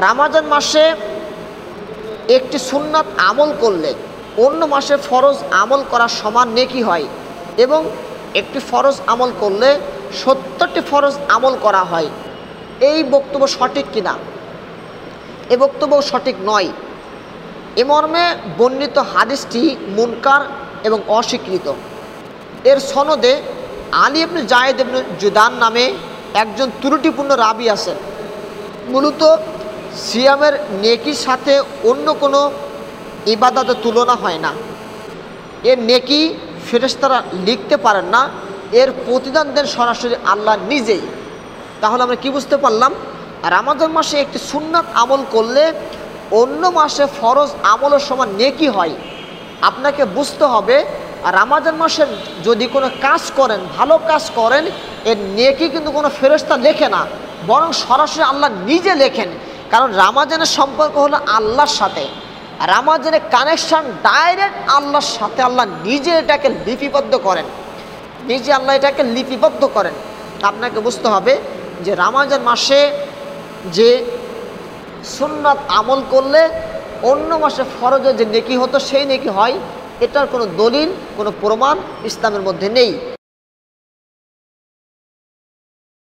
রমজান মাসে একটি সুন্নাত আমল করলে অন্য মাসে ফরজ আমল করা সমান নেকি হয় এবং একটি ফরজ আমল করলে 70টি ফরজ আমল করা হয়। এই বক্তব্য সঠিক কিনা? এ বক্তব্য সঠিক নয়। এ মর্মে বর্ণিত হাদিসটি মুনকার এবং অস্বীকৃত। এর সনদে আলী ইবনে জায়েদ ইবনে জুদান নামে একজন ত্রুটিপূর্ণ রাবী আছেন। মূলত সিয়ামের নেকির সাথে অন্য কোনো ইবাদতের তুলনা হয় না। এর নেকি ফেরেশতারা লিখতে পারেন না, এর প্রতিদান দেন সরাসরি আল্লাহ নিজেই। তাহলে আমরা কি বুঝতে পারলাম? রমজান মাসে একটি সুন্নাত আমল করলে অন্য মাসে ফরজ আমলের সমান নেকি হয়। আপনাকে বুঝতে হবে রমজান মাসে যদি কোনো কাজ করেন, ভালো কাজ করেন, এর নেকি কিন্তু কোনো ফেরেশতা লেখে না, বরং সরাসরি আল্লাহ নিজে লেখেন। কারণ রমজানের সম্পর্ক হলো আল্লাহর সাথে, রমজানের কানেকশান ডাইরেক্ট আল্লাহর সাথে। আল্লাহ নিজে এটাকে লিপিবদ্ধ করেন, নিজে আল্লাহ এটাকে লিপিবদ্ধ করেন। আপনাকে বুঝতে হবে যে রমজান মাসে যে সুন্নাত আমল করলে অন্য মাসে ফরজে যে নেকি হতো সেই নেকি হয়, এটার কোনো দলিল, কোনো প্রমাণ ইসলামের মধ্যে নেই।